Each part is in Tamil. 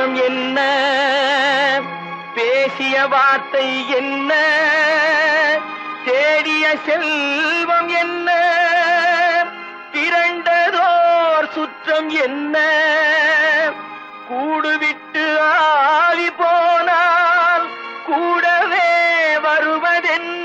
தோற்றம் என்ன, பேசிய வார்த்தை என்ன, தேடிய செல்வம் என்ன, திரண்டதோர் சுற்றம் என்ன, கூடுவிட்டு ஆவி போனால் கூடவே வருவதென்ன.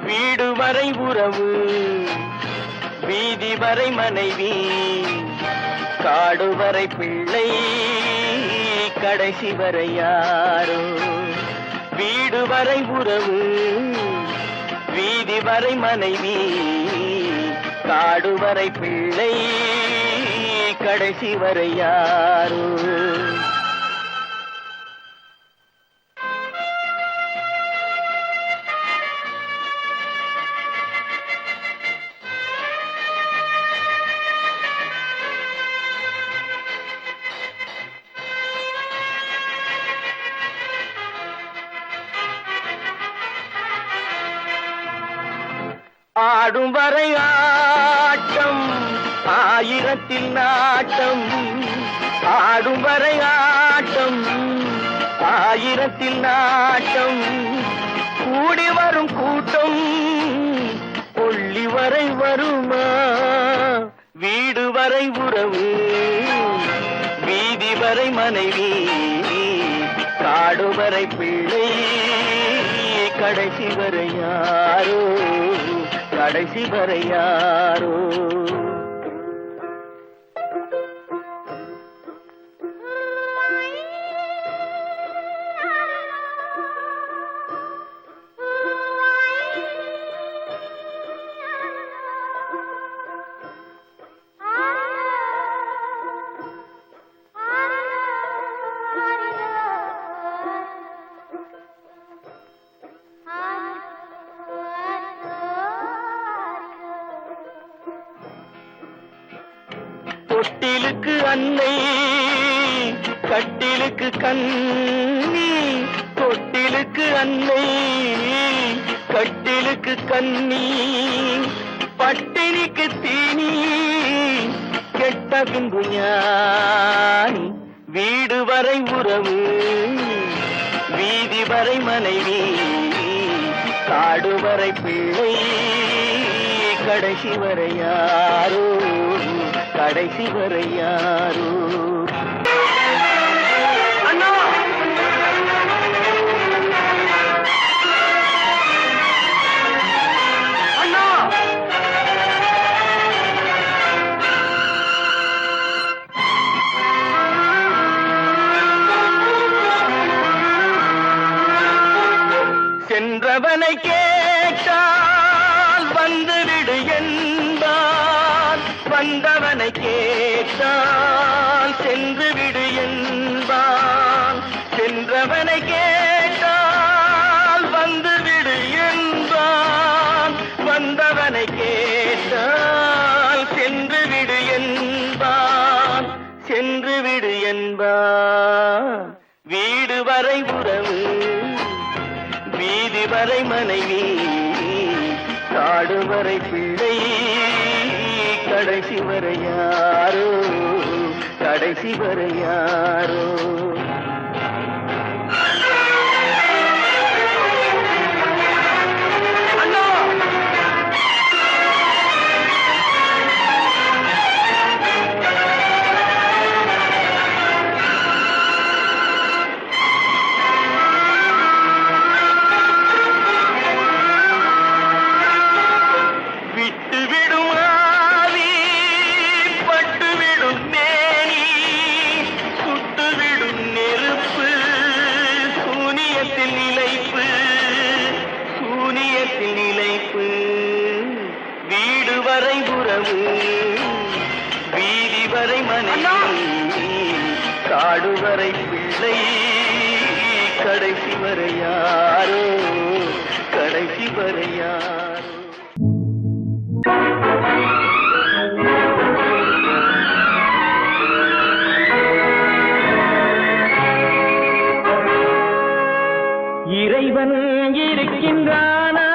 வீடு வரை உறவு, வீதி வரை மனைவி, காடு வரை பிள்ளை, கடைசி வரை யாரோ. வீடு வரை உறவு, வீதி வரை மனைவி, காடு வரை பிள்ளை, கடைசி வரை யாரோ. ஆடும் வரை ஆட்டம், ஆயிரத்தில் நாட்டம். ஆடும் வரை ஆட்டம், ஆயிரத்தில் நாட்டம். கூடி வரும் கூட்டம் கொள்ளி வரை வருமா. வீடு வரை உறவு, வீதி வரை மனைவி, காடு வரை பிள்ளை, கடைசி வரை யாரோ, கடைசி வரை யாரோ. தொட்டிலுக்கு அன்னை, கட்டிலுக்கு கண்ணி. தொட்டிலுக்கு அன்னை, கட்டிலுக்கு கண்ணி, பட்டினிக்கு தீனி, கெட்ட பின்பு ஞானி. வீடு வரை உறவு, வீதி வரை மனைவி, காடு வரை பிள்ளை, கடைசி வரை யாரோ, கடைசி வரை யாரோ. அண்ணா, அண்ணா, சென்றவனை கேட்டால் வந்துவிடு என்பான், வந்தவனை கேட்டால் சென்று விடு என்பான். சென்றவனை கேட்டால் வந்துவிடு என்பான், வந்தவனை கேட்டால் சென்று விடு என்பான், சென்று விடு என்பான். வீடு வரை உறவு, வீதி வரை மனைவி, காடு வரை பிள்ளை, கடைசி வரை யாரோ, கடைசி வரை யாரோ. வீடு வரை உறவு, வீதி வரை மனைவி, காடு வரை பிள்ளை, கடைசி வரை யாரோ, கடைசி வரை யாரோ. இறைவன் இருக்கின்றானா?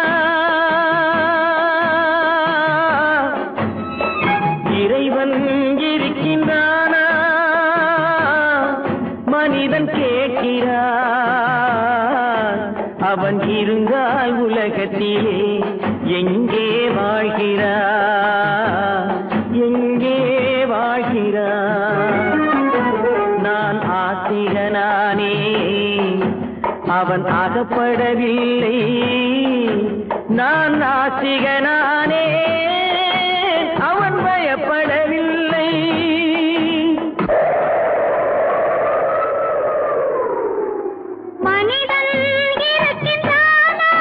இறைவன் இருக்கின்றானா? மனிதன் கேட்கிறான். அவன் இருந்தால் உலகத்திலே எங்கே வாழ்கிறான்? எங்கே வாழ்கிறான்? நான் ஆத்திகனானே, அவன் அகப்படவில்லை. நான் நாத்திகனானே, அவன் பயப்படவில்லை. மனிதன் இருக்கின்றானா?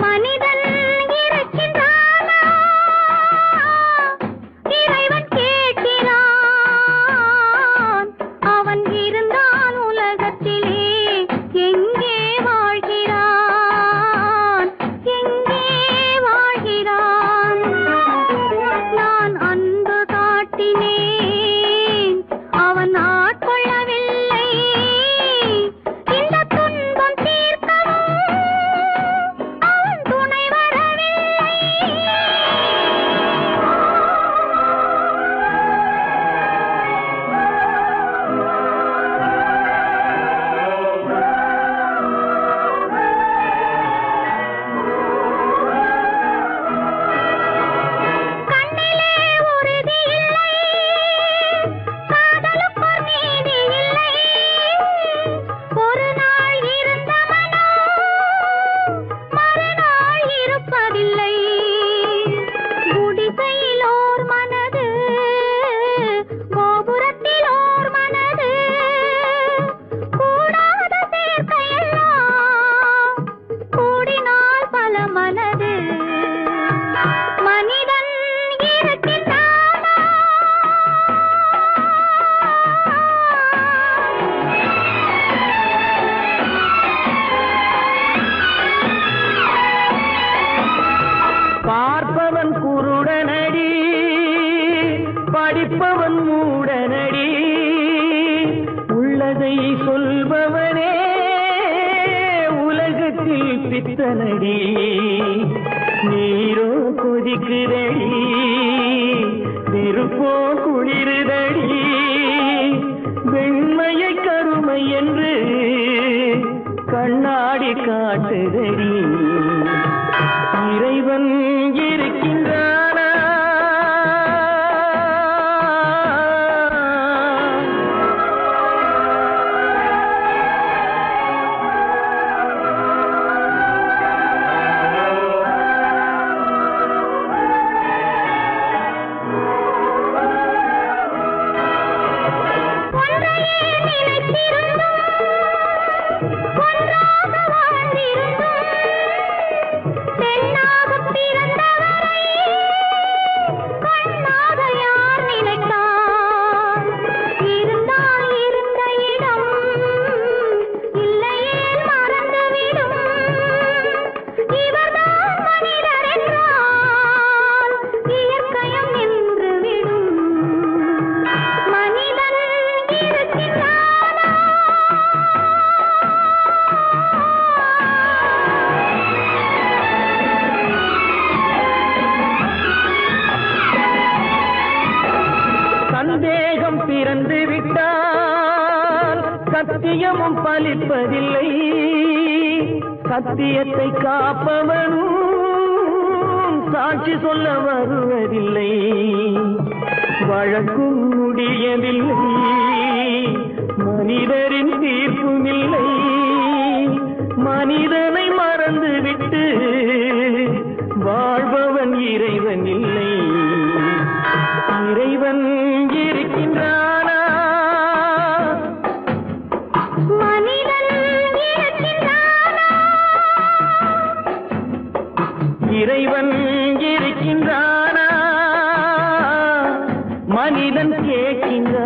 மனிதன் இருக்கின்றானா? இறைவன் கேட்கிறான். அவன் இருந்தான் உலகத்திலே எங்கே வாழ்கிறான்? எங்கே வாழ்கிறான்? நான் அன்பு காட்டினேன், அவன் ஆட்கொள்ளவில்லை. இந்த துன்பம் தீர்க்கவும் அவன் துணை வரவில்லை. கண்ணிலே உறுதி இல்லை, காதலுக்கோர் நீதி இல்லை. ஒரு நாள் இருந்த மனம் மறுநாள் இருப்பதில்லை. குடிசையிலோர் மனது, கோபுரத்திலோர் மனது, கூடாத சேர்க்கையெல்லாம் கூடினால் பல மனது. மனிதன் இருக்கின்றானா? பார்ப்பவன் குருடனடி, படிப்பவன் மூடனடி. உள்ளதை சொல்பவனே உலகத்தில் பித்தனடி. நீரோ கொதிக்குதடி, நெருப்போ குளிருதடி. வெண்மையை கருமை என்று கண்ணாடி காட்டுதடி. இறைவன் இருக்கின்றானா? ஒன்றையே நினைத்திருந்தும் ஒன்றாக வாழ்ந்திருந்தும் பெண்ணாகப் பிறந்தவரை கண்ணாக யார் நினைத்தார்? இருந்தால் இருந்த இடம் இல்லையே மறந்துவிடும். இவர்தான் மனிதர் என்றால் இயற்கையும் நின்றுவிடும். மனிதன் இருக்கின்றானா? சந்தேகம் பிறந்து விட்டால் சத்தியமும் பலிப்பதில்லை. சத்தியத்தை காப்பவனும் சாட்சி சொல்ல வருவதில்லை. வழக்கும் முடியவில்லை, மனிதரின் தீர்ப்பும் இல்லை. மனிதனை மறந்துவிட்டு வாழ்பவன் இறைவன் இல்லை. இறைவன் இருக்கின்றானா? மனிதன் இருக்கின்றானா? இறைவன் இருக்கின்றானா? மனிதன் கேட்கின்றான்.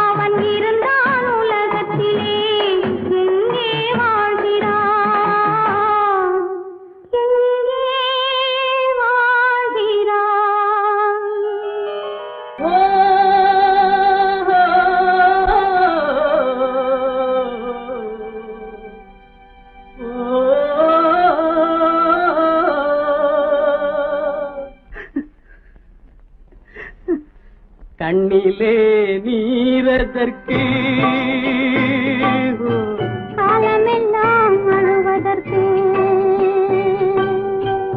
அவன் இருந்தான் உலகத்திலே எங்கே வாழ்கிறான்? கண்ணிலே நீரதற்கு காலமெல்லாம் அழுவதற்கு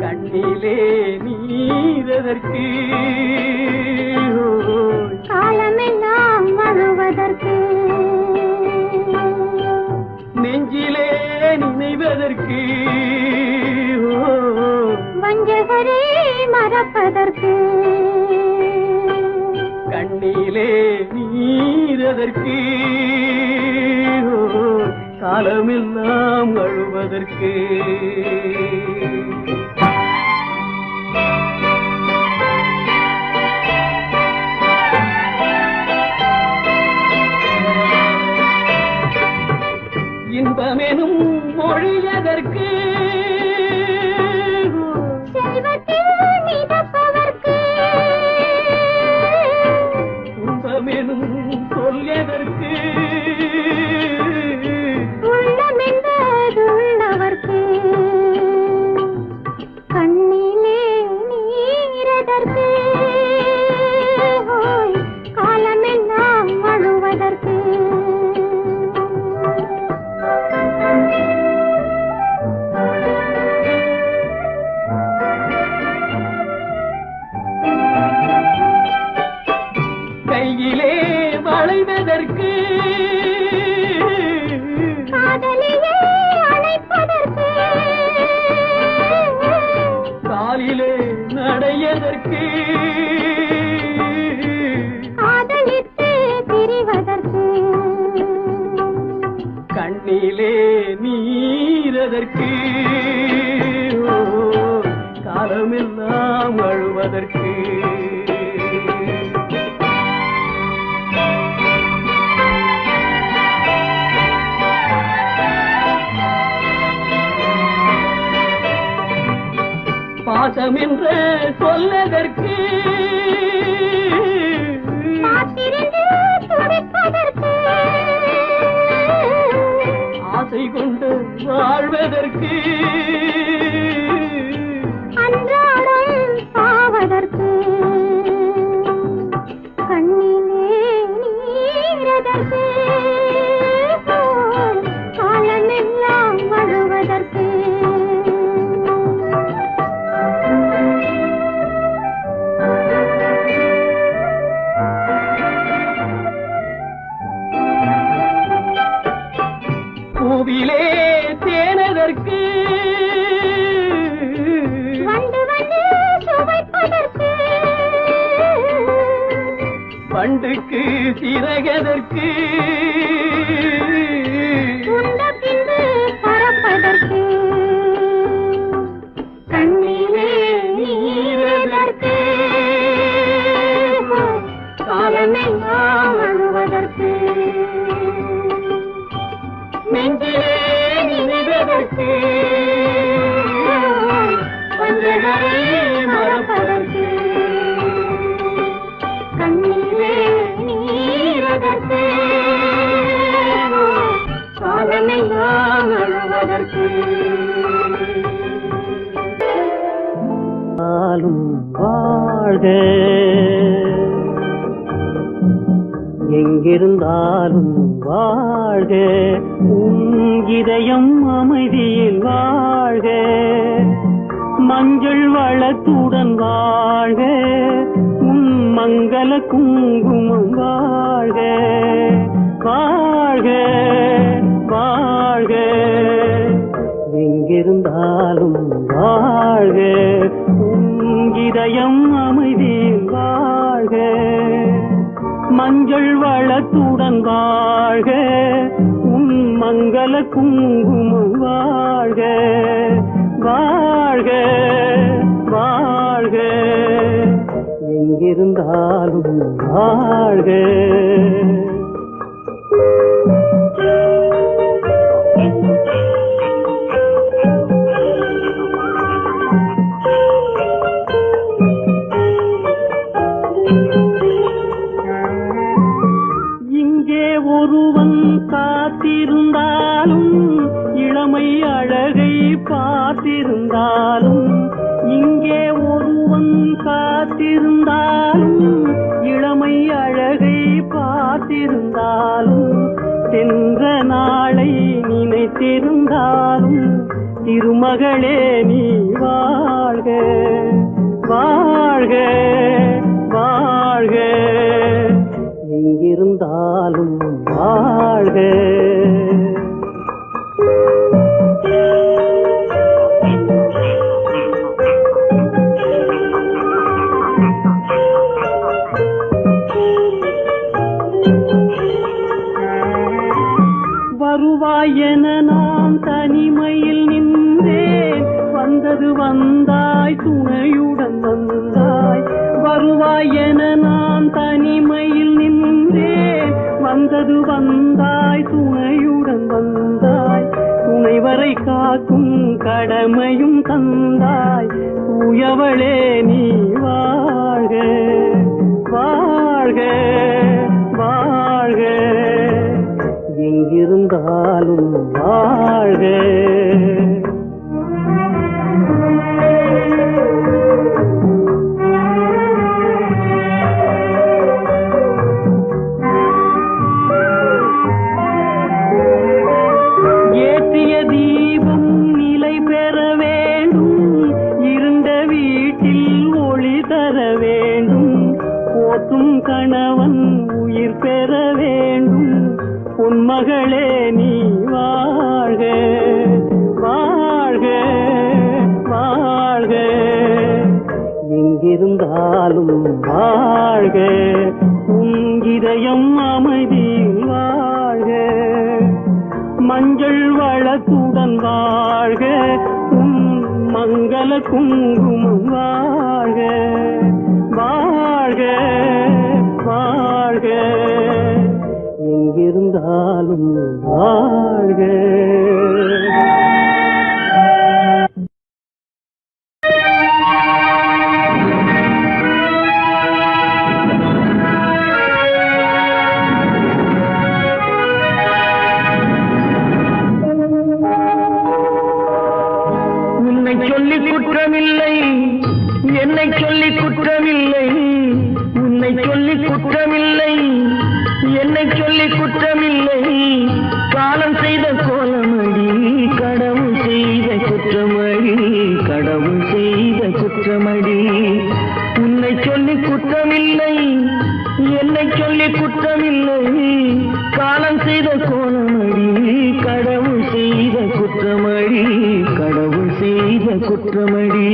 கண்ணிலே நீரதற்கு காலமெல்லாம் அழுவதற்கு நெஞ்சிலே நினைவதற்கு வஞ்சகரை மறப்பதற்கு கண்ணிலே நீரதற்கு காலமெல்லாம் அழுவதற்கு இன்பமெனும் மொழியதற்கு செல்வத்தில் மிதப்பதற்கு துன்பமெனும் சொல்யதற்கு உள்ளமென்பதுள்ளவர்க்கு கண்ணிலே நீரதற்கு காலமெல்லாம் அழுவதற்கு கையிலே வளைவதற்கு காதலியே அழைப்பதற்கு காலிலே நடையதற்கு காதலித்து பிரிவதற்கு கண்ணிலே நீரதற்கு காலமெல்லாம் அழுவதற்கு பாசம் என்று சொல்லதற்கு காத்திருந்து துடிப்பதற்கு ஆசை கொண்டு வாழ்வதற்கு அன்றாடம் சாவதற்கு கண்ணிலே நீரதற்கு காலமெல்லாம் அழுவதற்கு பூவிலே தேனதற்கு வந்து வந்து சுவைப்பதற்கு பண்டுக்கு சிறகதற்கு உண்ட பின்பு பறப்பதற்கு கண்ணிலே நீரதற்கு காலமெல்லாம் அழுவதற்கு நெஞ்சிலே நினைவதற்கு வஞ்சகரை மறப்பதற்கு கண்ணிலே நீரதற்கு காலமெல்லாம் அழுவதற்கு வாழ்க எங்கிருந்தாலும் வாழ்க உன் இதயம் அமைதியில் வாழ்க மஞ்சள் வளத்துடன் வாழ்க உன் மங்கள குங்குமம் வாழ்க வாழ்க வாழ்க எங்கிருந்தாலும் வாழ்க உன் இதயம் அமைதியில் வாழ்க மஞ்சள் வளத்துடன் வாழ்க உன் மங்கள குங்குமம் வாழ்க வாழ்க வாழ்க எங்கிருந்தாலும் வாழ்க இங்கே ஒருவன் காத்திருந்தாலும் இளமை அழகை பார்த்திருந்தாலும் இங்கே ஒருவன் காத்திருந்தாலும் இளமை இளமை அழகை பார்த்திருந்தாலும் சென்ற நாளை நினைத்திருந்தாலும் திருமகளே நீ வாழ்க வாழ்க வாழ்க எங்கிருந்தாலும் வாழ்க. வருவாய் என நான் தனிமையில் நின்றேன், வந்தது வந்தாய் துணையுடன் வந்தாய். வருவாய் என நான் தனிமையில் நின்றேன், வந்தது வந்தாய் துணையுடன் வந்தாய். துணைவரை காக்கும் கடமையும் தந்தாய், தூயவளே நீ வாழ்க வாழ்க வாழ்க எங்கிருந்தாலும் வாழ்க. ஏற்றிய தீபம் நிலை பெற வேண்டும், இருண்ட வீட்டில் ஒளி தர வேண்டும். போற்றும் கணவன் உயிர் பெற வேண்டும், பொன்மகளே நீ வாழ்க வாழ்க வாழ்க எங்கிருந்தாலும் வாழ்க. உன் இதயம் அமைதியில் வாழ்க, மஞ்சள் வளத்துடன் வாழ்க. உன் மங்கள குங்குமம் வாழ்க வாழ்க வாழ்க எங்கிருந்தாலும் வாழ்க. உன்னை சொல்லி குற்றமில்லை, என்னை சொல்லி குற்றமில்லை. உன்னை சொல்லி குற்றமில்லை, என்னை சொல்லி குற்றமில்லை. காலம் செய்த கோலமடி, கடவுள் செய்த குற்றமடி, கடவுள் செய்த குற்றமடி. உன்னை சொல்லி குற்றமில்லை, என்னை சொல்லி குற்றமில்லை. காலம் செய்த கோலமடி, கடவுள் செய்த குற்றமடி, கடவுள் செய்த குற்றமடி.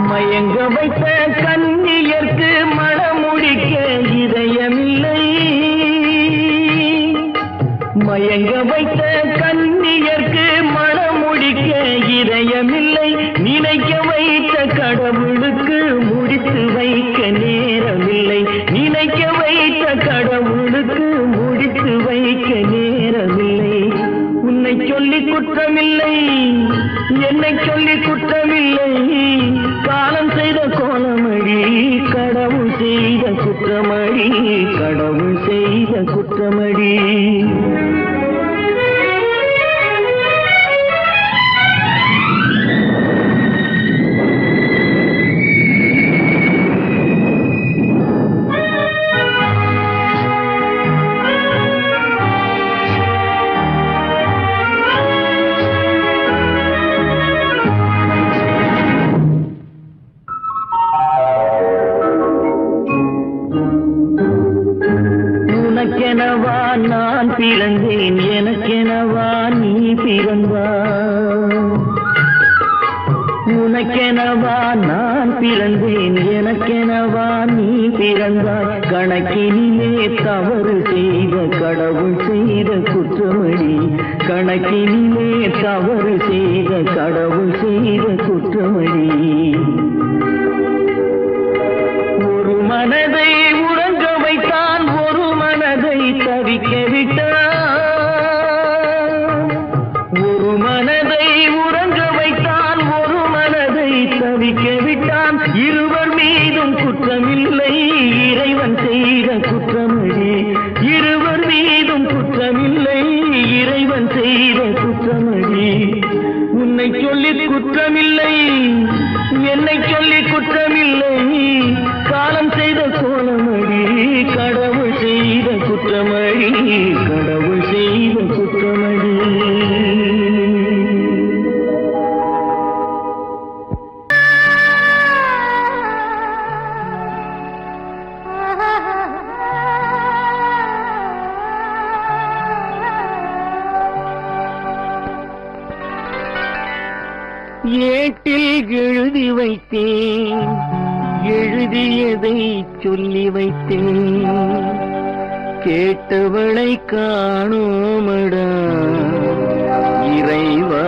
மயங்க வைத்த கன்னியர்க்கு மணமுடிக்க இதயமில்லை, மயங்க வைத்த கன்னியர்க்கு மணமுடிக்க இதயமில்லை. நினைக்க வைத்த கடவுளுக்கு முடித்து வைக்க நேரமில்லை, நினைக்க வைத்த கடவுளுக்கு முடித்து வைக்க நேரமில்லை. உன்னை சொல்லி குற்றமில்லை, என்னை சொல்லி குற்றமில்லை. காலம் செய்த கோலமடி, கடவுள் செய்த குற்றமடி, கடவுள் செய்த குற்றமடி. உனக்கெனவா நான் பிறந்தேன், எனக்கெனவா நீ பிறந்தாய். உனக்கெனவா நான் பிறந்தேன், எனக்கெனவா நீ பிறந்தாய். கணக்கினிலே தவறு செய்த கடவுள் செய்த குற்றமடி, கணக்கினிலே தவறு செய்த கடவுள் செய்த குற்றமடி. ஒரு மனதை உறங்க வைத்தான், ஒரு மனதை தவிக்க விட்டான். ஒரு மனதை உறங்க வைத்தான், ஒரு கோலமடி கடவுள் செய்த குற்றமடி கடவுள் செய்த குற்றமடி ஏட்டில் எழுதி வைத்தேன் எழுதியதை சொல்லி வைத்தேன் கேட்டவளை காணோமடா இறைவா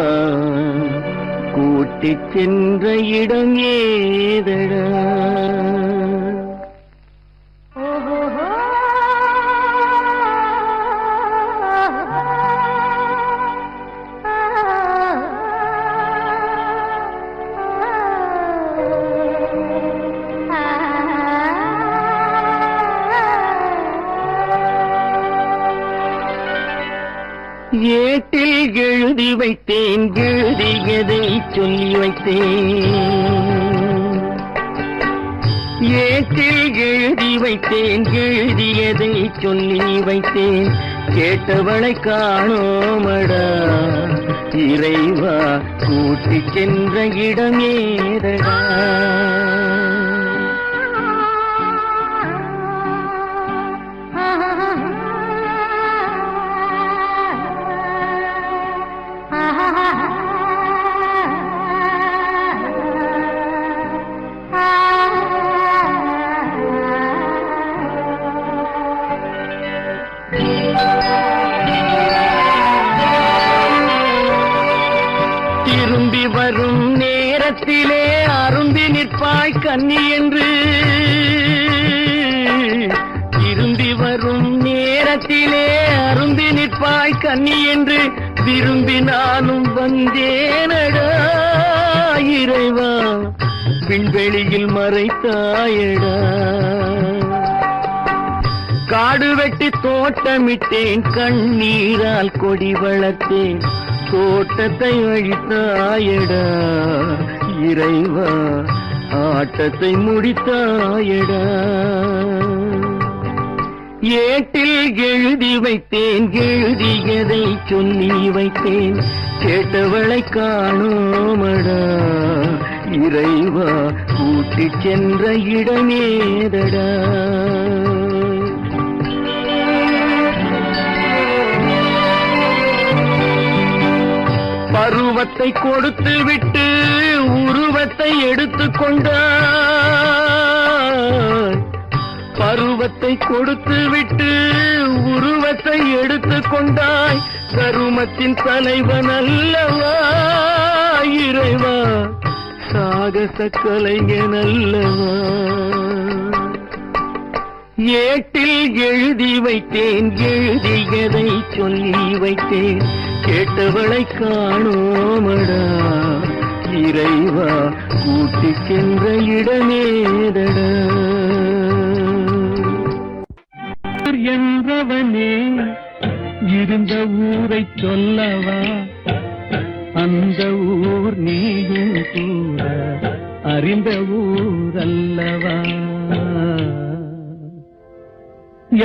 கூட்டிச் சென்ற இடம் ஏதடா ஏட்டில் எழுதி வைத்தேன் எழுதியதை சொல்லி வைத்தேன் ஏட்டில் எழுதி வைத்தேன் எழுதியதை சொல்லி வைத்தேன் கேட்டவளை காணோமடா இறைவா கூட்டிச் சென்ற இடம் ஏதடா திரும்பி வரும் நேரத்திலே அரும்பி நிற்பாய் கன்னி என்று திரும்பி வரும் நேரத்திலே அரும்பி நிற்பாய் கன்னி என்று விரும்பி நானும் வந்தேனடா இறைவா விண்வெளியில் மறைத்தாயடா காடு வெட்டி தோட்டமிட்டேன் கண்ணீரால் கொடி வளர்த்தேன் தோட்டத்தை அழித்தாயடா இறைவா ஆட்டத்தை முடித்தாயடா ஏட்டில் எழுதி வைத்தேன் எழுதியதை சொல்லி வைத்தேன் கேட்டவளை காணோமடா இறைவா கூட்டிச் சென்ற இடமேதடா பருவத்தை கொடுத்து விட்டு உருவத்தை எடுத்துக் கொண்டாய் பருவத்தை கொடுத்து விட்டு உருவத்தை எடுத்துக் கொண்டாய் கருமத்தின் தலைவன் அல்லவா இறைவா சாகச கலைஞன் அல்லவா ஏட்டில் எழுதி வைத்தேன் எழுதியதை சொல்லி வைத்தேன் கேட்டவளை காணோமடா இறைவா கூட்டிச் சென்ற இடமேதடா என்றவனே இருந்த ஊரை சொல்லவா அந்த ஊர் நீயும் கூட அறிந்த ஊர் அல்லவா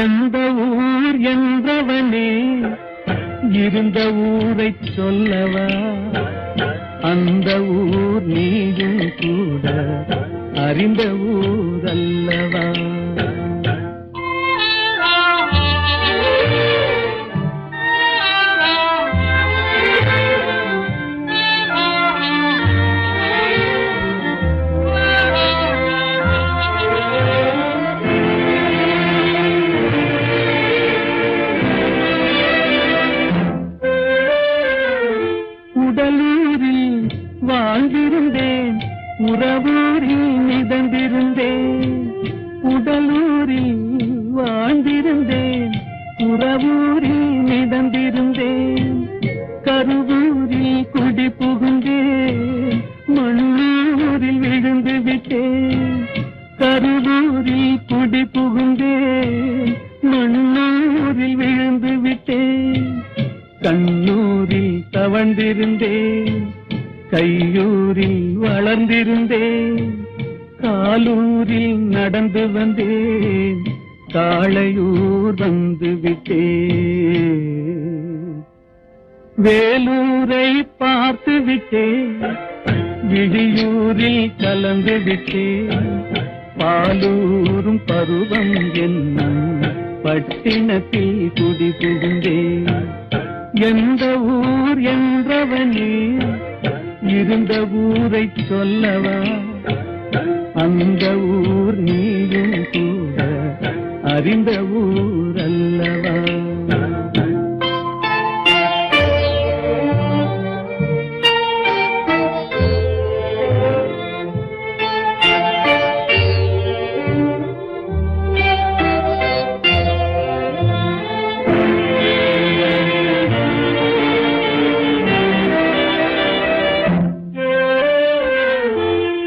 எந்த ஊர் என்றவனே இருந்த ஊரை சொல்லவா அந்த ஊர் நீயும் கூட அறிந்த ஊர் அல்லவா உடலூரில் வாழ்ந்திருந்தேன் உறவூரில் மிதந்திருந்தேன் உடலூரில் வாழ்ந்திருந்தேன் உறவூரில் மிதந்திருந்தேன் கருவூரில் குடி புகுந்தேன் மண்ணூரில் விழுந்து விட்டேன் கருவூரில் குடி புகுந்தேன் மண்ணூரில் விழுந்து விட்டேன் கண்ணூரில் தவழ்ந்திருந்தேன் கையூரில் வளர்ந்திருந்தேன் காலூரில் நடந்து வந்தேன் விட்டேன், காளையூர் வந்து விட்டேன். வேலூரை பார்த்து விட்டேன், விழியூரில் கலந்து விட்டேன். பாலூரும் பருவம் என்னும் பட்டினத்தில் குடி புகுந்தேன். எந்த ஊர் என்றவனே இருந்த ஊரை சொல்லவா, அந்த ஊர் நீயும் கூட அறிந்த ஊர் அல்லவா.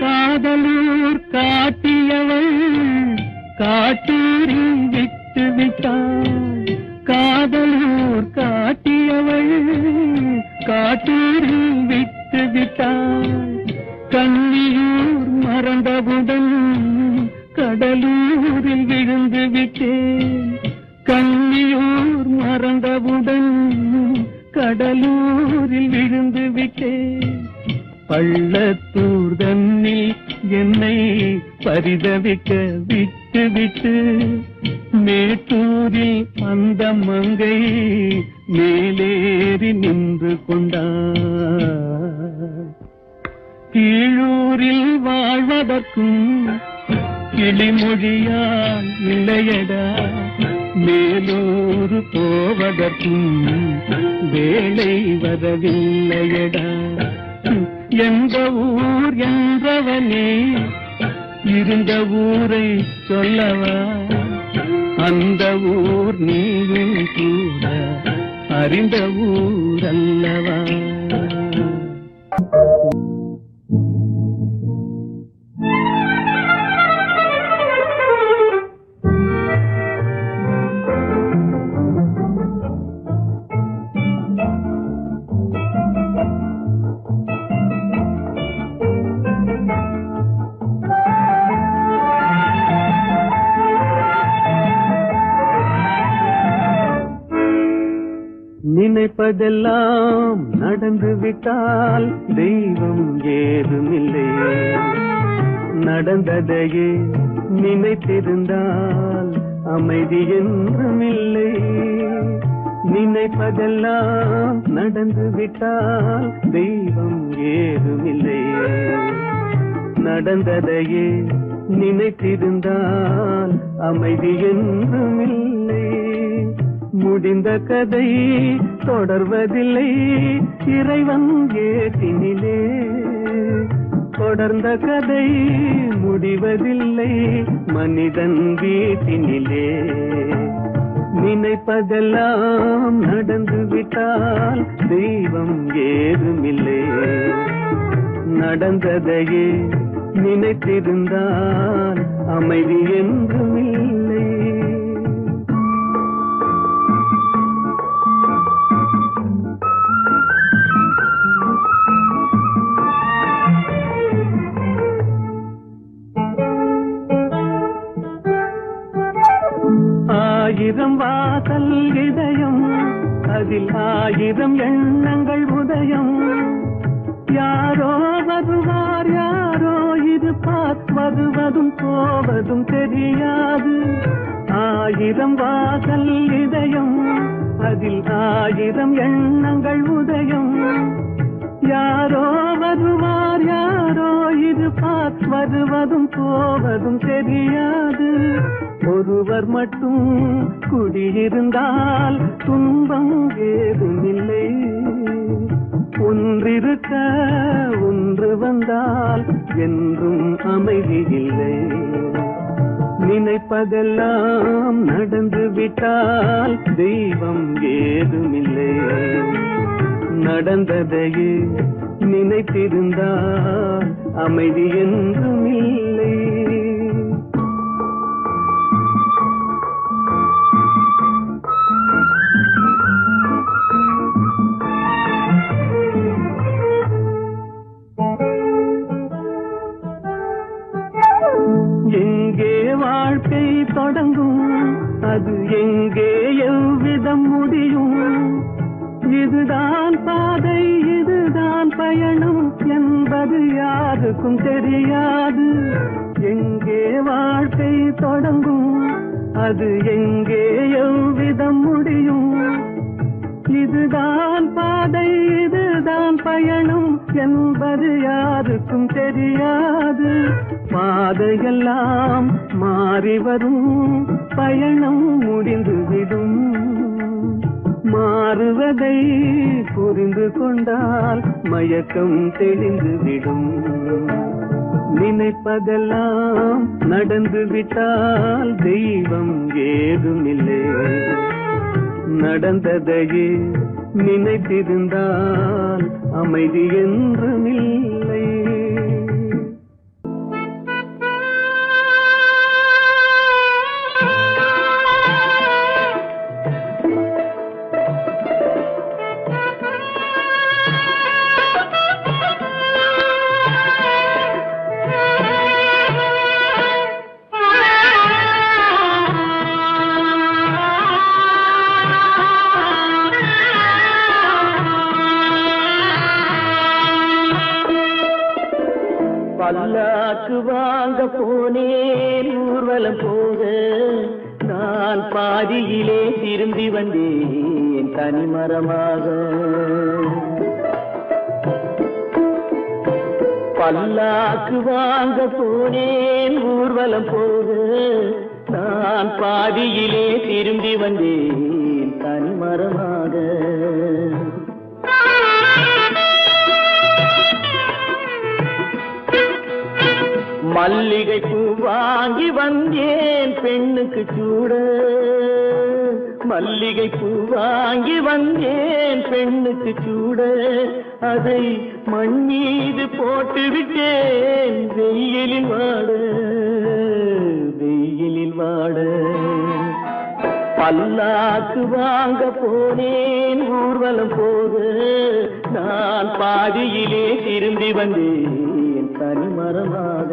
காதலூர் காட்டியவள் காட்டூரில் விட்டு விட்டாள். காதலூர் காட்டியவள் காட்டூரில் விட்டு விட்டாள். கண்ணியூர் மறந்தவுடன் கடலூரில் விழுந்து விட்டேன். கண்ணியூர் மறந்தவுடன் கடலூரில் விழுந்து விட்டேன். பள்ளத்தூர் தன்னில் என்னை பரிதவிக்க விட்டு விட்டு மேட்டூரில் அந்த மங்கை மேலேறி நின்று கொண்டார். கீழூரில் வாழ்வதற்கும் கிளிமொழியால் இல்லையடா, மேலூர் போவதற்கும் வேலை வரவில்லையடா. எந்த ஊர் என்றவனே இருந்த ஊரை சொல்லவா, அந்த ஊர் நீயும் கூட அறிந்த ஊர் அல்லவா. நினைப்பதெல்லாம் நடந்து விட்டால் தெய்வம் ஏதுமில்லை. நடந்ததையே நினைத்திருந்தால் அமைதி என்றுமில்லை. நினைப்பதெல்லாம் நடந்து விட்டால் தெய்வம் ஏதுமில்லை. நடந்ததையே நினைத்திருந்தால் அமைதி என்றுமில்லை. முடிந்த கதை தொடர்வதில்லை இறைவன் ஏட்டினிலே. தொடர்ந்த கதை முடிவதில்லை மனிதன் வீட்டினிலே. நினைப்பதெல்லாம் நடந்து விட்டால் தெய்வம் ஏதுமில்லை. நடந்ததையே நினைத்திருந்தால் அமைதி என்றுமில்லை. ஆயிரம் வாசல் இதயம், அதில் ஆயிரம் எண்ணங்கள் உதயம். யாரோ வருவார் யாரோ இருப்பார், வருவதும் போவதும் தெரியாது. ஆயிரம் வாசல் இதயம், அதில் ஆயிரம் எண்ணங்கள் உதயம். யாரோ வருவார் யாரோ இருப்பார், வருவதும் போவதும் தெரியாது. ஒருவர் மட்டும் குடியிருந்தால் துன்பம் ஏதுமில்லை. ஒன்றிருக்க ஒன்று வந்தால் என்றும் அமைதி இல்லை. நினைப்பதெல்லாம் நடந்து விட்டால் தெய்வம் ஏதுமில்லை. நடந்ததையே நினைத்திருந்தால் அமைதி என்றுமில்லை. எங்கே வாழ்க்கை தொடங்கும், அது எங்கே எவ்விதம் முடியும்? இதுதான் பாதை, இதுதான் பயணம் என்பது யாருக்கும் தெரியாது. எங்கே வாழ்க்கை தொடங்கும், அது எங்கே எவ்விதம் முடியும்? இதுதான் பாதை, இதுதான் பயணம் என்பது யாருக்கும் தெரியாது. பாதையெல்லாம் மாறி வரும், பயணம் முடிந்துவிடும். மாறுவதை புரிந்து கொண்டால் மயக்கம் தெளிந்துவிடும். நினைப்பதெல்லாம் நடந்து விட்டால் தெய்வம் ஏதுமில்லை. நடந்ததையே நினைத்திருந்தால் அமைதி என்றுமில்லை. பல்லாக்கு வாங்க போனேன் ஊர்வலம் போக, நான் பாதியிலே திரும்பி வந்தேன் தனிமரமாக. பல்லாக்கு வாங்க போனேன் ஊர்வலம் போக, நான் பாதியிலே திரும்பி வந்தேன் தனிமரமாக. மல்லிகை பூ வாங்கி வந்தேன் பெண்ணுக்கு சூட, மல்லிகை பூ வாங்கி வந்தேன் பெண்ணுக்கு சூட. அதை மண் மீது போட்டு விட்டேன் வெயிலில் வாட, வெயிலில் வாட. பல்லாக்கு வாங்க போனேன் ஊர்வலம் போக, நான் பாதியிலே திரும்பி வந்தேன் தனிமரமாக.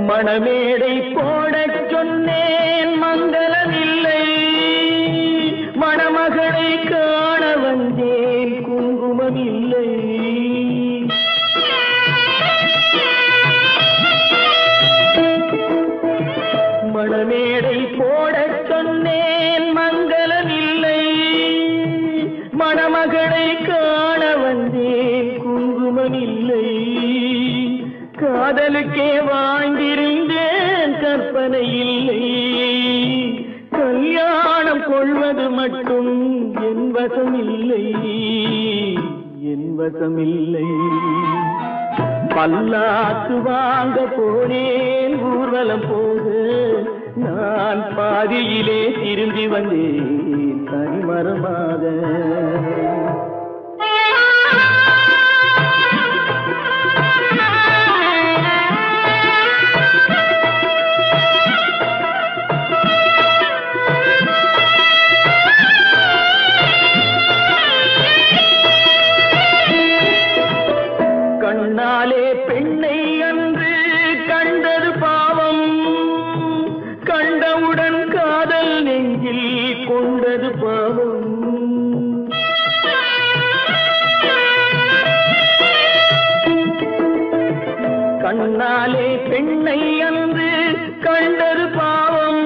மணமேடை போடச் சொன்னேன் மங்களமில்லை, மணமகளை காண வந்தேன் குங்குமமில்லை. மணமேடை போடச் சொன்னேன் மங்களமில்லை, மணமகளை காண வந்தேன் குங்குமமில்லை. காதலுக்கே வாழ்ந்திருந்தேன் கற்பனை இல்லை, கல்யாணம் கொள்வது மட்டும் என் வசமில்லை, என் வசமில்லை. பல்லாக்கு வாங்க போனேன் ஊர்வலம் போக, நான் பாதியிலே திரும்பி வந்தேன் தனிமரமாக. கண்ணாலே பெண்ணை அன்று கண்டது பாவம், கண்டவுடன் காதல் நெஞ்சில் கொண்டது பாவம். கண்ணாலே பெண்ணை அன்று கண்டது பாவம்,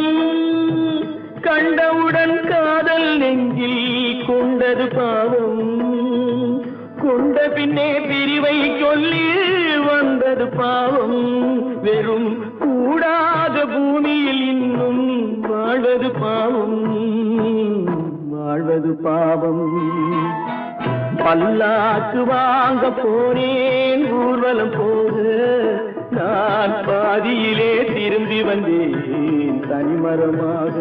கண்டவுடன் காதல் நெஞ்சில் கொண்டது பாவம். கொண்ட பின்னே பிரிவை சொல்லி வந்தது பாவம், வெறும் கூடாத பூமியில் இன்னும் வாழ்வது பாவம், வாழ்வது பாவம். பல்லாக்கு வாங்க போனேன் ஊர்வலம் போக, நான் பாதியிலே திரும்பி வந்தேன் தனிமரமாக.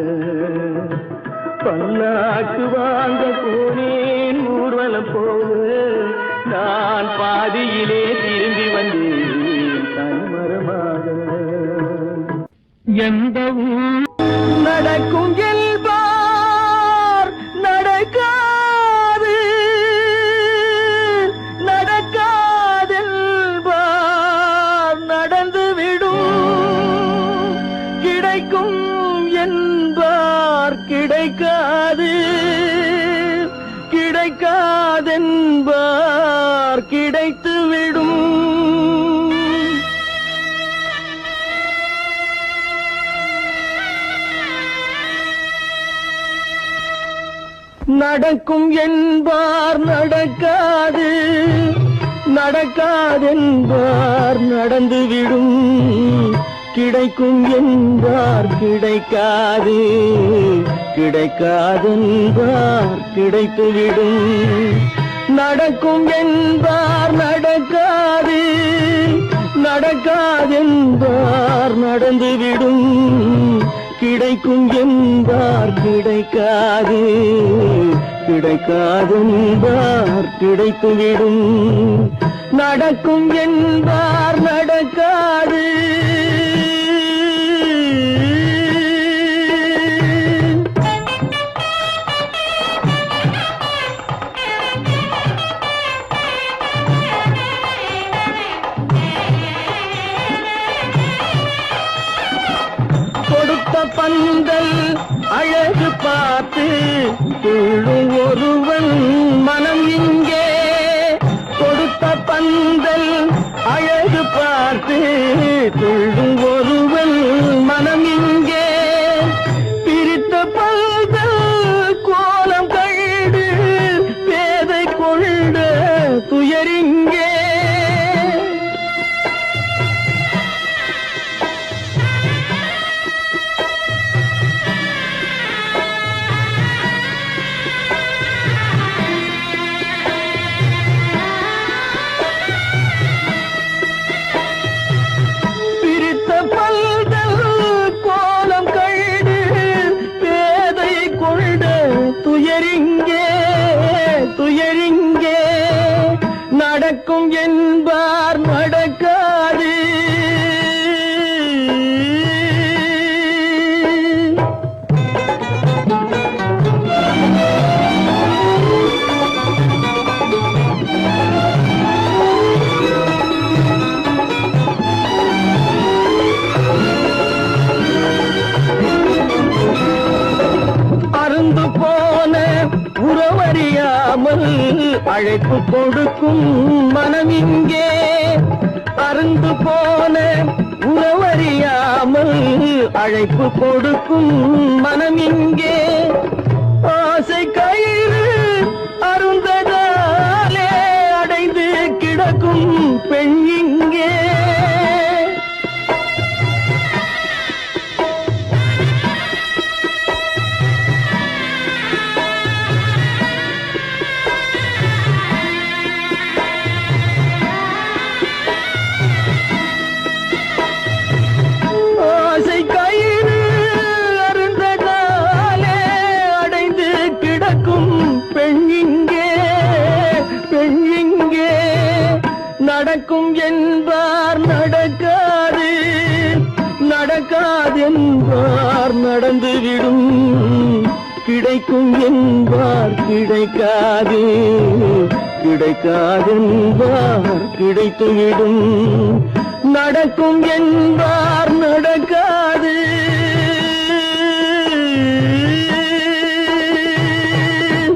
பல்லாக்கு வாங்க போனேன் ஊர்வலம் போக, நான் பாதியிலே திரும்பி வந்தேன் தனிமரமாக. எந்த ஊர் நடக்கும் என்பார் நடக்காது, நடக்காதென்பார் நடந்துவிடும், கிடைக்கும் என்பார் கிடைக்காது, கிடைக்காதென்பார் கிடைத்துவிடும். நடக்கும் என்பார் நடக்காது, நடக்காதென்பார் நடந்துவிடும், கிடைக்கும் என்பார் கிடைக்காது, கிடைக்காதென்பார் கிடைத்துவிடும். நடக்கும் என்பார் நடக்காது, நடக்காதென்பார் நடந்துவிடும், கிடைக்கும் என்பார் கிடைக்காது, கிடைக்காதென்பார் கிடைத்துவிடும். நடக்கும் என்பார் நடக்காது. கொடுத்த பந்தல் அழகு பார்த்து துள்ளும் ஒருவன் மனம் இங்கே, கொடுத்த பந்தல் அழகு பார்த்து துள்ளும் ஒருவன் மனம் இங்கே, பிரித்த பந்தல் கோலம் கண்டு பேதை கொண்ட துயரிங்கே. துயரிங்கே, துயரிங்கே, நடக்கும் என்பார் நடக்காது. அருந்து போன உறவறியாமல் அழைப்பு கொடுக்கும் மனம் இங்கே, அருந்து போன உறவறியாமல் அழைப்பு கொடுக்கும் மனம் இங்கே, ஆசை கயிறு அருந்ததாலே அடைந்து கிடக்கும் பெண் இங்கே. நடக்கும் என்பார் நடக்காது, நடக்காதென்பார் நடந்துவிடும், கிடைக்கும் என்பார் கிடைக்காது, கிடைக்காதென்பார் கிடைத்துவிடும். நடக்கும் என்பார் நடக்காது.